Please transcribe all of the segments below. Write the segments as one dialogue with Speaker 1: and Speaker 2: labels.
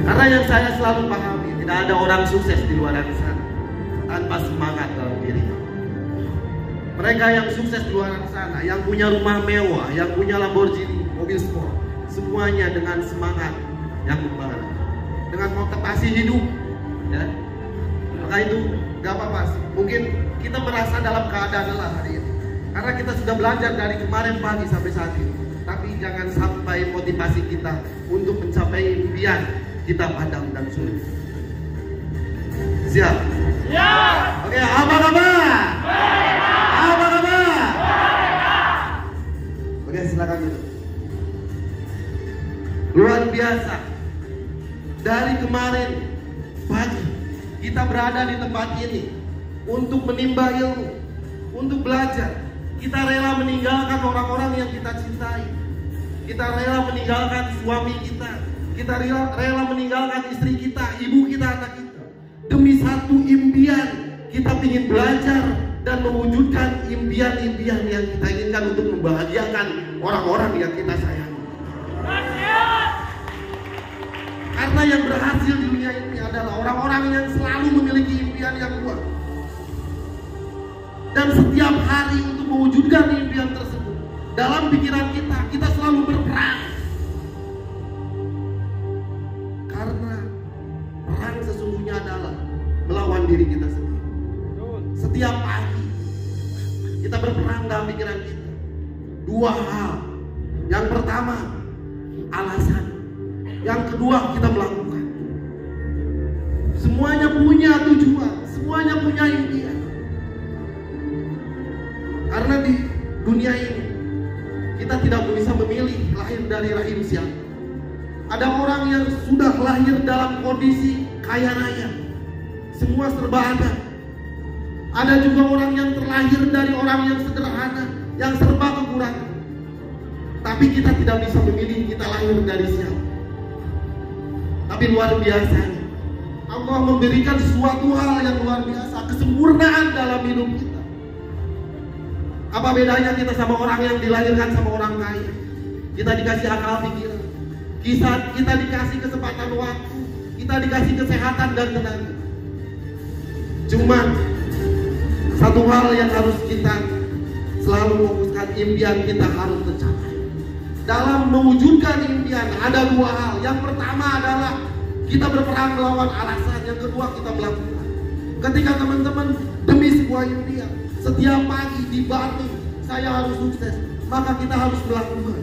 Speaker 1: Karena yang saya selalu pahami, tidak ada orang sukses di luar sana tanpa semangat dalam dirinya. Mereka yang sukses di luar sana, yang punya rumah mewah, yang punya Lamborghini, mobil sport, semuanya dengan semangat yang membara, dengan motivasi hidup, ya. Maka itu gak apa-apa. Mungkin kita merasa dalam keadaan lelah hari ini, karena kita sudah belajar dari kemarin pagi sampai saat ini. Tapi jangan sampai motivasi kita untuk mencapai impian kita padam dan sulit. Siap? Ya. Oke, apa kabar? Apa kabar? Oke, silakan dulu. Luar biasa. Dari kemarin pagi kita berada di tempat ini untuk menimba ilmu, untuk belajar. Kita rela meninggalkan orang-orang yang kita cintai. Kita rela meninggalkan suami kita. Kita rela meninggalkan istri kita, ibu kita, anak kita. Demi satu impian, kita ingin belajar dan mewujudkan impian-impian yang kita inginkan untuk membahagiakan orang-orang yang kita sayangi. Karena yang berhasil di dunia ini adalah orang-orang yang selalu memiliki impian yang kuat. Dan setiap hari untuk mewujudkan impian tersebut, dalam pikiran kita selalu berperang. Karena perang sesungguhnya adalah melawan diri kita sendiri. Setiap pagi kita berperang dalam pikiran kita. Dua hal. Yang pertama, alasan. Yang kedua, kita melakukan. Semuanya punya tujuan, semuanya punya impian. Karena di dunia ini kita tidak bisa memilih lahir dari rahim siapa. Ada orang yang sudah lahir dalam kondisi kaya raya, semua serba ada. Ada juga orang yang terlahir dari orang yang sederhana, yang serba kekurangan. Tapi kita tidak bisa memilih kita lahir dari siapa. Tapi luar biasanya, Allah memberikan suatu hal yang luar biasa, kesempurnaan dalam hidup kita. Apa bedanya kita sama orang yang dilahirkan sama orang kaya? Kita dikasih akal pikiran, kita dikasih kesempatan waktu, kita dikasih kesehatan dan tenaga. Cuman satu hal yang harus kita selalu fokuskan, impian kita harus tercapai. Dalam mewujudkan impian ada dua hal. Yang pertama adalah kita berperang melawan alasan. Yang kedua, kita melakukan. Ketika teman-teman demi sebuah impian, setiap pagi di Batu saya harus sukses, maka kita harus melakukan.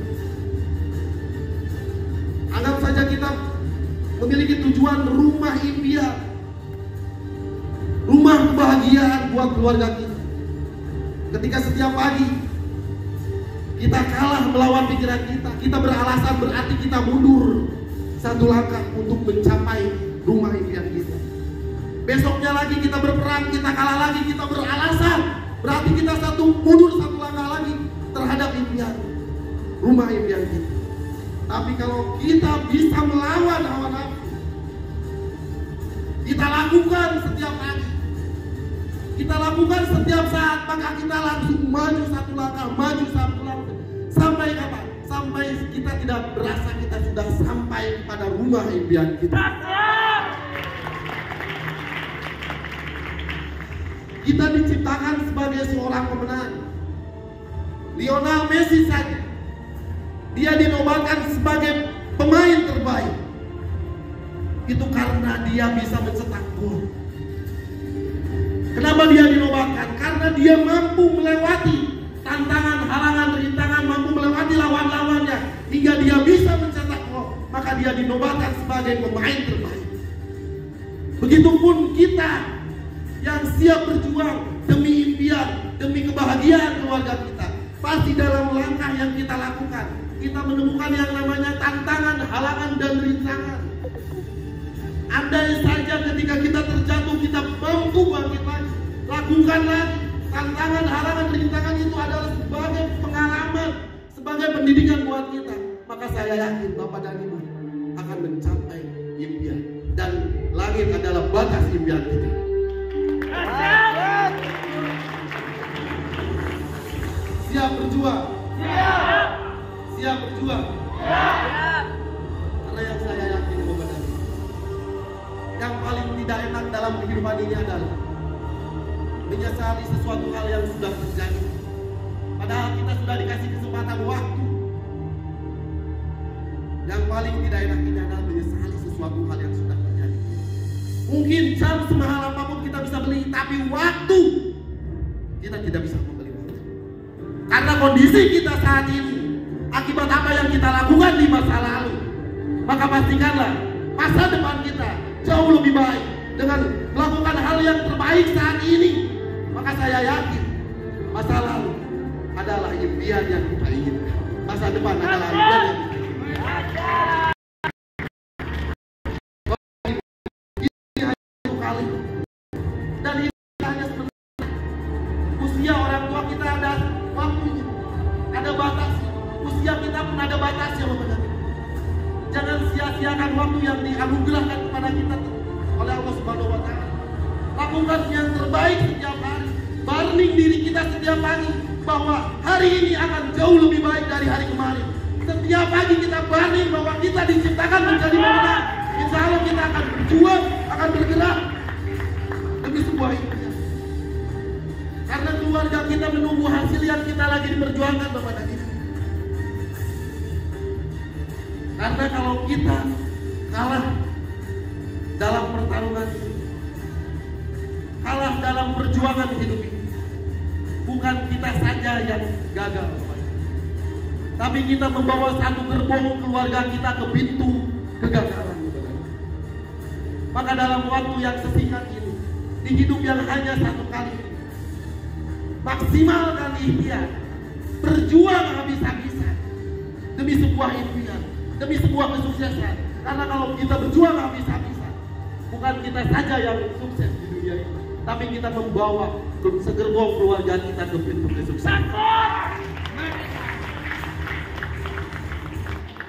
Speaker 1: Anggap saja kita memiliki tujuan rumah impian, rumah kebahagiaan buat keluarga kita. Ketika setiap pagi kita kalah melawan pikiran kita beralasan, berarti kita mundur satu langkah untuk mencapai rumah impian kita. Besoknya lagi kita berperang, kita kalah lagi, kita beralasan, berarti kita mundur satu langkah lagi terhadap impian, rumah impian kita. Tapi kalau kita bisa melawan hawa nafsu, kita lakukan setiap hari, kita lakukan setiap saat, maka kita langsung maju satu langkah, maju satu langkah. Sampai kapan? Sampai kita tidak berasa kita sudah sampai pada rumah impian kita. Kita diciptakan sebagai seorang pemenang. Lionel Messi saja, dia dinobatkan sebagai pemain terbaik. Itu karena dia bisa mencetak gol. Kenapa dia dinobatkan? Karena dia mampu melewati tantangan, halangan, rintangan, mampu melewati lawan-lawannya hingga dia bisa mencetak gol. Maka dia dinobatkan sebagai pemain terbaik. Begitupun kita yang siap berjuang demi impian, demi kebahagiaan keluarga kita. Pasti dalam langkah yang kita lakukan, kita menemukan yang namanya tantangan, halangan, dan rintangan. Andai saja ketika kita terjatuh, kita mampu bangkit lagi, lakukan lagi. Tantangan, halangan, rintangan itu adalah sebagai pengalaman, sebagai pendidikan buat kita. Maka saya yakin Bapak dan Ibu akan mencapai impian. Dan langit adalah batas impian kita. Siap berjuang? Siap berjuang? Karena yang saya yakin Bapak dan Ibu, dalam kehidupan ini adalah menyesali sesuatu hal yang sudah terjadi. Padahal kita sudah dikasih kesempatan waktu. Yang paling tidak enak ini adalah menyesali sesuatu hal yang sudah terjadi. Mungkin jam semahal apapun kita bisa beli, tapi waktu kita tidak bisa membeli waktu. Karena kondisi kita saat ini, akibat apa yang kita lakukan di masa lalu, maka pastikanlah masa depan kita jauh lebih baik dengan melakukan hal yang terbaik saat ini. Maka saya yakin masa lalu adalah impian yang kita inginkan. Masa depan adalah impian yang kita inginkan. Ini hanya satu kali. Dan ini hanya sebentar. Usia orang tua kita ada waktunya, ada batas. Usia kita pun ada batasnya, Bapak. Jangan sia-siakan waktu yang dianugerahkan kepada kita oleh Allah Subhanahu wa Ta'ala. Lakukan yang terbaik setiap hari. Burning diri kita setiap pagi bahwa hari ini akan jauh lebih baik dari hari kemarin. Setiap pagi kita burning bahwa kita diciptakan menjadi pemenang. Insya Allah kita akan berjuang, akan bergerak demi sebuah impian. Karena keluarga kita menunggu hasil yang kita lagi diperjuangkan, Bapak dan Ibu. Karena kalau kita kalah dalam pertarungan ini, kalah dalam perjuangan hidup ini, bukan kita saja yang gagal, tapi kita membawa satu gerbong keluarga kita ke pintu kegagalan. Maka dalam waktu yang sesingkat ini, di hidup yang hanya satu kali, maksimalkan ikhtiar, berjuang habis-habisan demi sebuah impian, demi sebuah kesuksesan. Karena kalau kita berjuang habis-habisan, bukan kita saja yang sukses di dunia ini, tapi kita membawa segerbong keluarga kita ke pintu kesuksesan.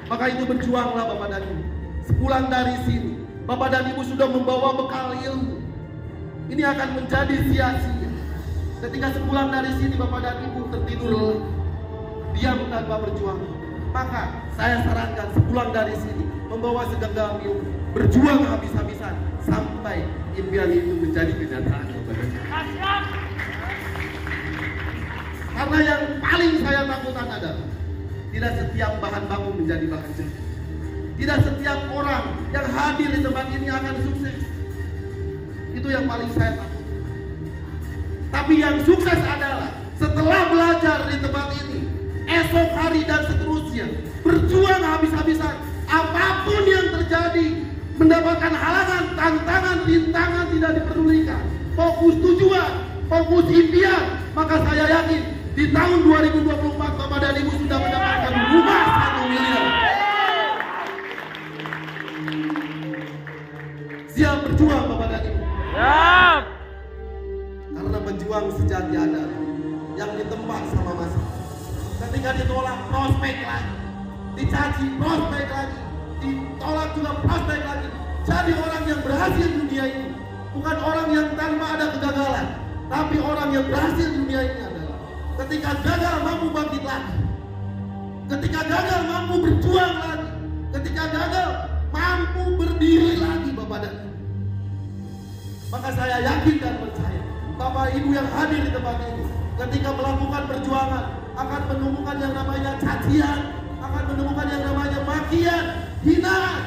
Speaker 1: Maka itu berjuanglah Bapak dan Ibu. Sepulang dari sini, Bapak dan Ibu sudah membawa bekal ilmu. Ini akan menjadi sia-sia ketika sepulang dari sini Bapak dan Ibu tertidur diam tanpa berjuang. Maka saya sarankan sepulang dari sini membawa segenggam ilmu, berjuang habis-habisan sampai impian itu menjadi kenyataan. Karena yang paling saya takutkan adalah tidak setiap bahan baku menjadi bahan jadi. Tidak setiap orang yang hadir di tempat ini akan sukses. Itu yang paling saya takut. Tapi yang sukses adalah setelah belajar di tempat ini, esok hari dan seterusnya, berjuang habis-habisan. Apapun yang terjadi, mendapatkan halangan, tantangan, rintangan tidak diperdulikan. Fokus tujuan, fokus impian. Maka saya yakin di tahun 2024 Bapak dan Ibu sudah mendapatkan rumah 1 miliar. Siap berjuang Bapak dan Ibu? Siap. Karena pejuang sejati adalah yang ditempa sama masa. Ketika ditolak prospek lagi, dicaci prospek lagi, ditolak juga prospek lagi. Jadi orang yang berhasil di dunia ini bukan orang yang tanpa ada kegagalan, tapi orang yang berhasil di dunia ini adalah ketika gagal mampu bangkit lagi, ketika gagal mampu berjuang lagi, ketika gagal mampu berdiri lagi Bapak dan Ibu. Maka saya yakin dan percaya Bapak Ibu yang hadir di tempat ini ketika melakukan perjuangan akan menemukan yang namanya cacian, akan menemukan yang namanya makian, hinaan.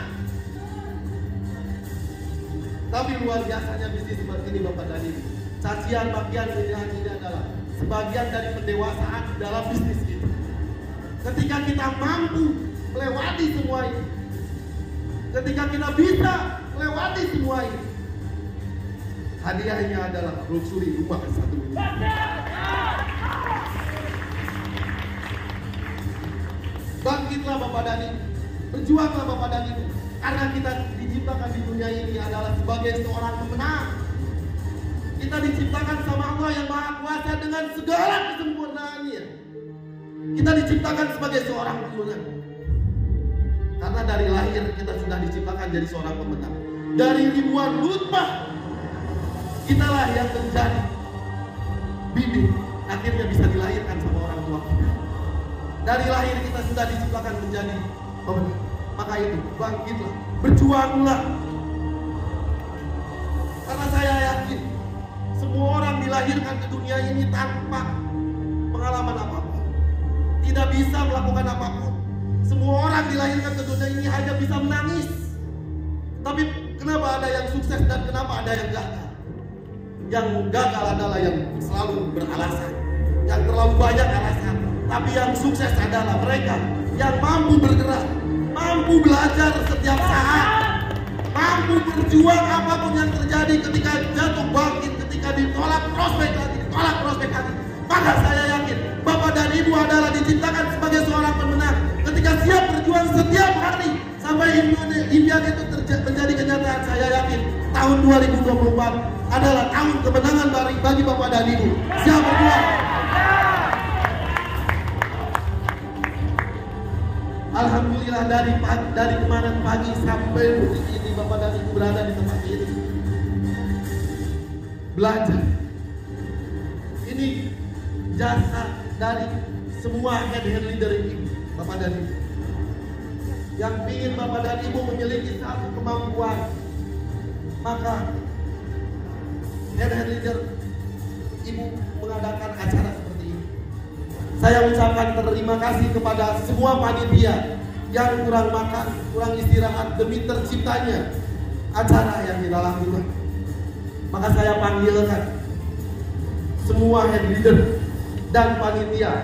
Speaker 1: Tapi luar biasanya bisnis seperti ini Bapak dan Ibu. Cacian, makian, hinaan ini adalah sebagian dari pendewasaan dalam bisnis kita. Ketika kita mampu melewati semua ini, ketika kita bisa melewati semua ini, hadiahnya adalah luxury rumah 1 miliar. Bangkitlah Bapak dan Ibu, berjuanglah Bapak dan Ibu, karena kita diciptakan di dunia ini adalah sebagai seorang pemenang. Kita diciptakan sama Allah yang Maha Kuasa dengan segala kesempurnaannya. Kita diciptakan sebagai seorang pemenang. Karena dari lahir kita sudah diciptakan jadi seorang pemenang. Dari ribuan nutfah, kitalah yang menjadi bibit, akhirnya bisa dilahirkan sama orang tua kita. Dari lahir kita sudah diciptakan menjadi pemenang. Maka itu bangkitlah, berjuanglah. Karena saya yakin semua orang dilahirkan ke dunia ini tanpa pengalaman apapun, tidak bisa melakukan apapun. Semua orang dilahirkan ke dunia ini hanya bisa menangis. Tapi kenapa ada yang sukses dan kenapa ada yang gagal? Yang gagal adalah yang selalu beralasan, yang terlalu banyak alasan. Tapi yang sukses adalah mereka yang mampu bergerak, mampu belajar setiap saat, mampu berjuang apapun yang terjadi, ketika jatuh bangkit, ketika ditolak prospek lagi, ditolak prospek lagi. Maka saya yakin Bapak dan Ibu adalah diciptakan sebagai seorang pemenang. Ketika siap berjuang setiap hari sampai impian itu menjadi kenyataan, saya yakin tahun 2024 adalah tahun kemenangan bagi Bapak dan Ibu. Siap berjuang. Alhamdulillah dari kemarin pagi sampai detik ini Bapak dan Ibu berada di tempat ini. Belajar. Ini jasa dari semua head leader ini, Bapak dan Ibu. Yang ingin Bapak dan Ibu memiliki satu kemampuan, maka head leader Ibu mengadakan acara seperti ini. Saya ucapkan terima kasih kepada semua panitia yang kurang makan, kurang istirahat demi terciptanya acara yang kita lakukan. Maka saya panggilkan semua head leader dan panitia